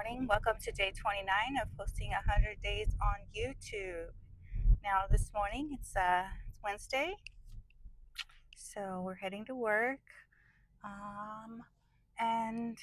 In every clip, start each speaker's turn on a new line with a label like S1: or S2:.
S1: morning. Welcome to day 29 of posting 100 days on YouTube. Now, this morning it's Wednesday, so we're heading to work. And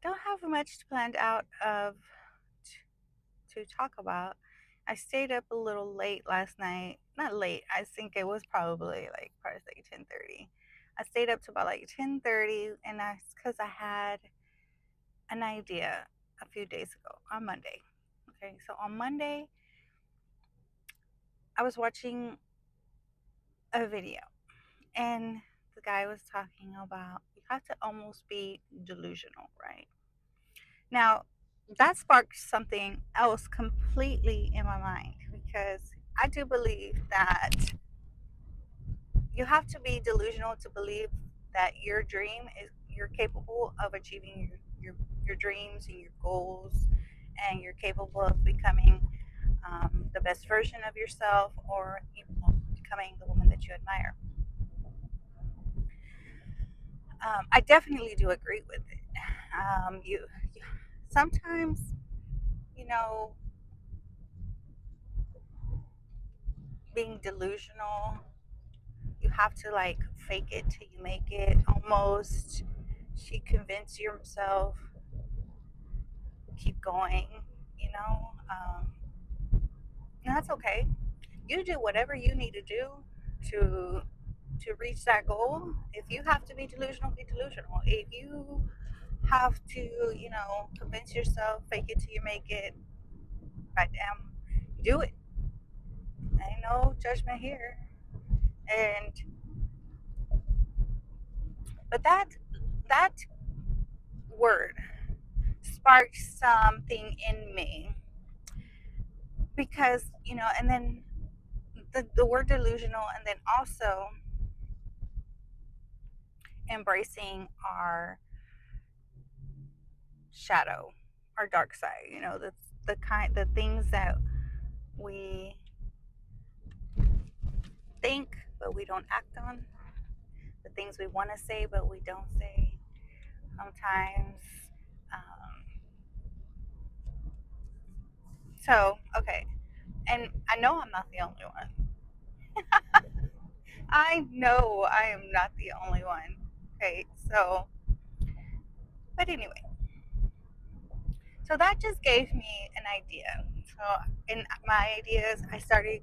S1: don't have much planned out of to talk about. I stayed up a little late last night. Not late. I think it was probably 10:30. I stayed up to about like 10:30, and that's because I had an idea a few days ago on Monday. Okay, so on Monday, I was watching a video and the guy was talking about you have to almost be delusional, right? Now, that sparked something else completely in my mind because I do believe that you have to be delusional to believe that your dream is you're capable of achieving your dreams and your goals, and you're capable of becoming the best version of yourself, or becoming the woman that you admire. I definitely do agree with it. You sometimes, you know, being delusional, you have to like fake it till you make it. Almost, she convince yourself, keep going. You know, and that's okay. You do whatever you need to do to to reach that goal. If you have to be delusional, be delusional. If you have to, convince yourself, fake it till you make it, goddamn, do it. Ain't no judgment here. And but that word sparked something in me because and then the word delusional, and then also embracing our shadow, our dark side. The things that we think but we don't act on, the things we want to say but we don't say sometimes. Um, so okay, and I know I'm not the only one. I know I am not the only one. Okay, so, but anyway, so that just gave me an idea. So, in my ideas, I started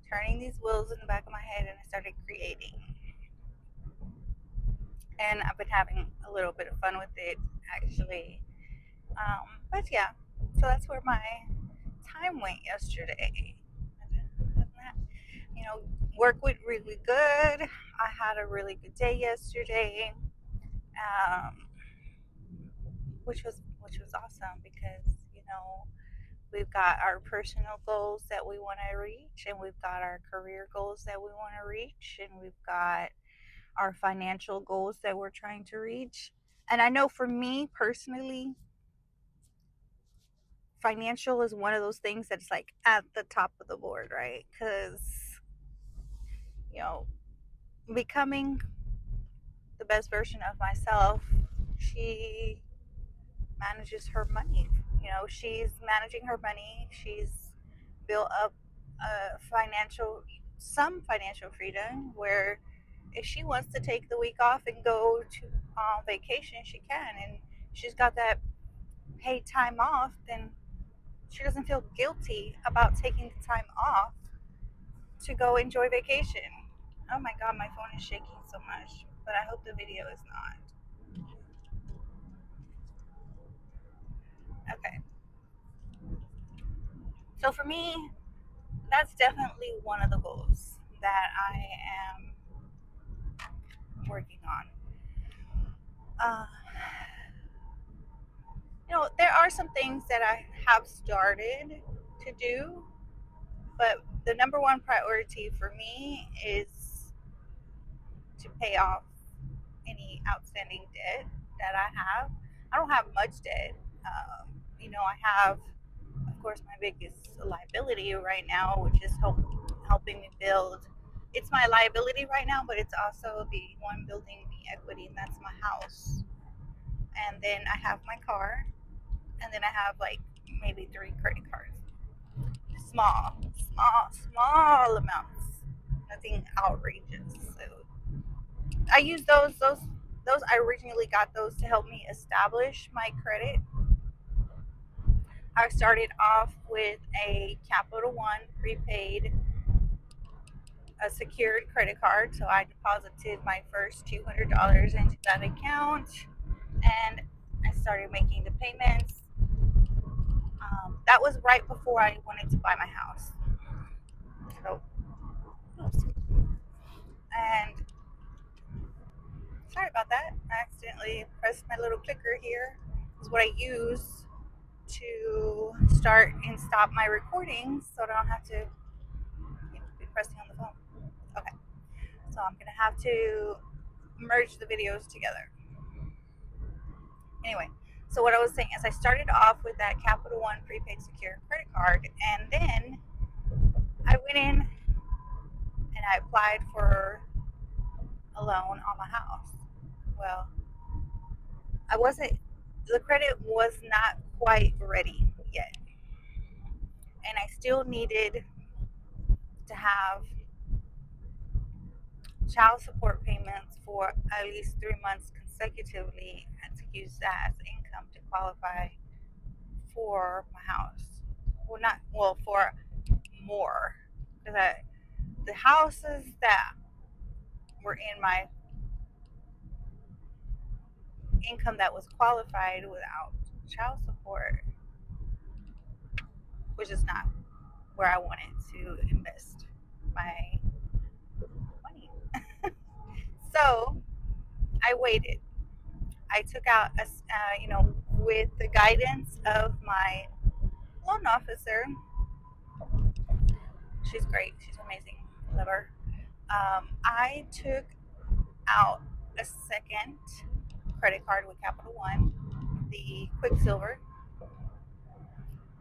S1: turning these wheels in the back of my head and I started creating. And I've been having a little bit of fun with it, actually. But yeah, so that's where my time went yesterday. You know, work went really good. I had a really good day yesterday. Um, which was awesome because we've got our personal goals that we want to reach, and we've got our career goals that we want to reach, and we've got our financial goals that we're trying to reach. And I know for me personally, financial is one of those things that's like at the top of the board, right? Because you know becoming the best version of myself, she manages her money. She's managing her money. She's built up some financial freedom where if she wants to take the week off and go to vacation, she can. And she's got that paid time off, then she doesn't feel guilty about taking the time off to go enjoy vacation. Oh my god, my phone is shaking so much, but I hope the video is not. Okay. So for me, that's definitely one of the goals that I am working on. Uh, there are some things that I have started to do, but the number one priority for me is to pay off any outstanding debt that I have. I don't have much debt. I have, of course, my biggest liability right now, which is helping me build. It's my liability right now, but it's also the one building the equity, and that's my house. and then I have my car, and then I have like maybe three credit cards. Small, small amounts. Nothing outrageous. So I use those. I originally got those to help me establish my credit. I started off with a Capital One prepaid, a secured credit card. So I deposited my first $200 into that account, and I started making the payments. That was right before I wanted to buy my house. So, oops. And sorry about that. I accidentally pressed my little clicker here. This is what I use to start and stop my recording so I don't have to be pressing on the phone. Okay, so I'm gonna have to merge the videos together. Anyway, so what I was saying is I started off with that Capital One prepaid secure credit card, and then I went in and I applied for a loan on my house. Well, I wasn't, the credit was not quite ready yet, and I still needed to have child support payments for at least 3 months consecutively and to use that as income to qualify for my house. Well, not well for more, because the houses that were in my income that was qualified without child support was just not where I wanted to invest my money. So I waited. I took out with the guidance of my loan officer. She's great. She's amazing. Love her. I took out a second credit card with Capital One, the Quicksilver,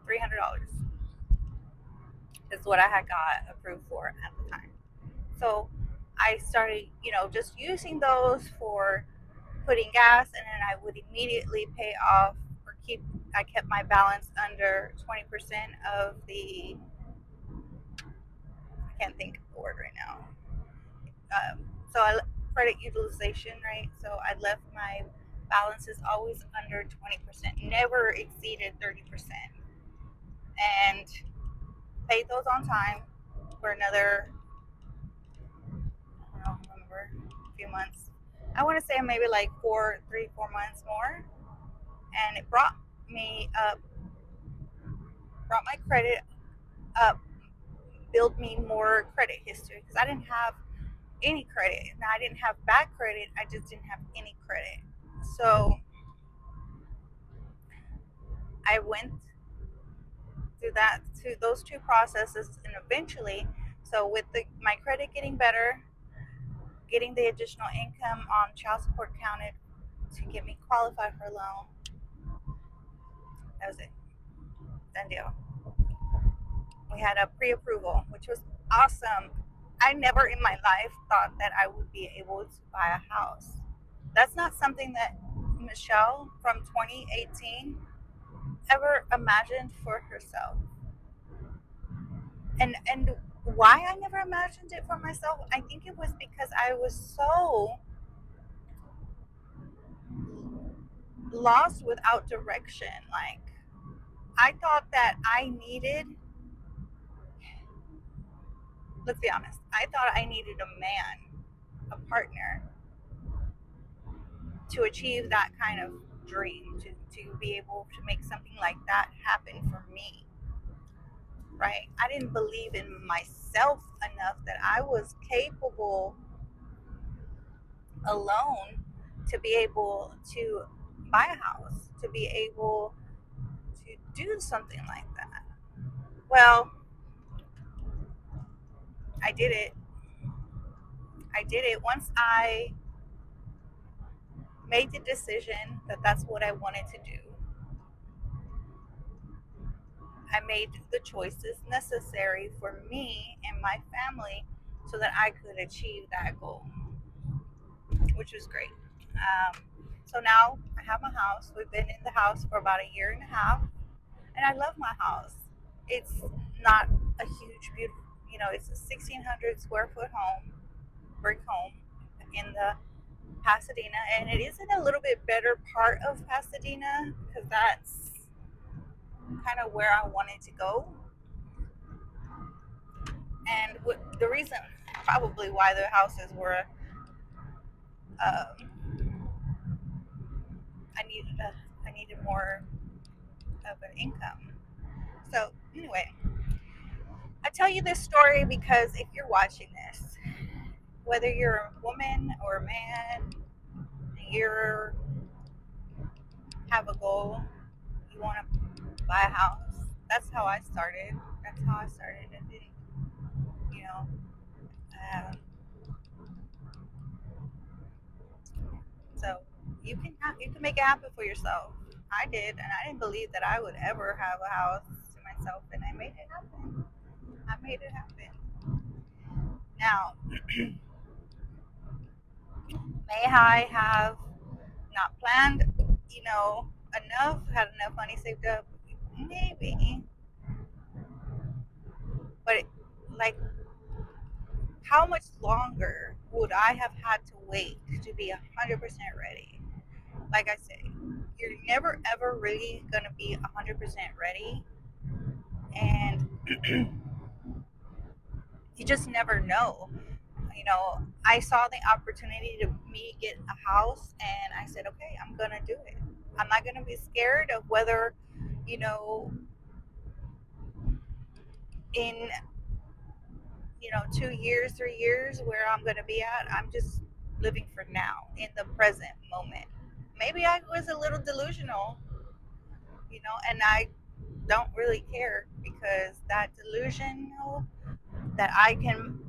S1: $300 is what I had got approved for at the time. So I started, just using those for putting gas, and then I would immediately pay off or keep. I kept my balance under 20% of the. I can't think of the word right now. So I credit utilization, right? So I left my balances always under 20%, never exceeded 30%, and paid those on time for another, I don't remember, a few months. I want to say maybe like 4 months more, and it me up, brought my credit up, build me more credit history because I didn't have any credit. Now I didn't have bad credit, I just didn't have any credit. So I went through those two processes, and eventually, so with my credit getting better, getting the additional income on child support counted to get me qualified for a loan, that was it. Done deal. We had a pre-approval, which was awesome. I never in my life thought that I would be able to buy a house. That's not something that Michelle from 2018 ever imagined for herself. And why I never imagined it for myself, I think it was because I was so lost without direction. Like, I thought that I needed, let's be honest, I thought I needed a man, a partner, to achieve that kind of dream, to be able to make something like that happen for me, right? I didn't believe in myself enough that I was capable alone to be able to buy a house, to be able to do something like that. Well, I did it. I did it once I made the decision that that's what I wanted to do. I made the choices necessary for me and my family so that I could achieve that goal, which was great. So now I have my house. We've been in the house for about a year and a half, and I love my house. It's not a huge, beautiful, it's a 1,600 square foot home, brick home in the Pasadena, and it is in a little bit better part of Pasadena because that's kind of where I wanted to go. And the reason, probably why the houses were, um, I needed more of an income. So anyway, I tell you this story because if you're watching this, whether you're a woman or a man, you have a goal, you want to buy a house. That's how I started. That's how I started. And then, you know, um, so you can make it happen for yourself. I did, and I didn't believe that I would ever have a house to myself, and I made it happen. I made it happen. Now, may I have not planned, had enough money saved up? Maybe. But, like, how much longer would I have had to wait to be 100% ready? Like I said, you're never ever really going to be 100% ready. And you just never know. I saw the opportunity to me get a house, and I said, okay, I'm going to do it. I'm not going to be scared of whether, you know, in 2 years, 3 years, where I'm going to be at. I'm just living for now, in the present moment. Maybe I was a little delusional, and I don't really care, because that delusional that I can,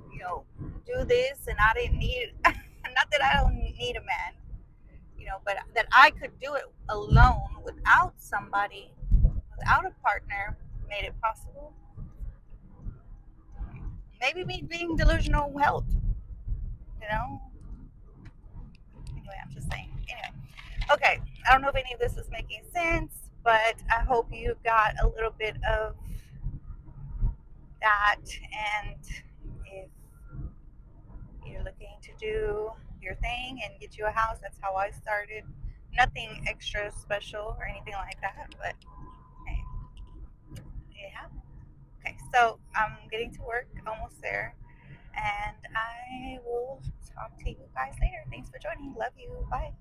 S1: do this, and I didn't need not that I don't need a man, but that I could do it alone without somebody, without a partner, made it possible. Maybe me being delusional helped, you know. Anyway, I'm just saying. Anyway, okay. I don't know if any of this is making sense, but I hope you got a little bit of that. And if you're looking to do your thing and get you a house, that's how I started. Nothing extra special or anything like that, but hey, yeah. Okay, so I'm getting to work, almost there, and I will talk to you guys later. Thanks for joining. Love you. Bye.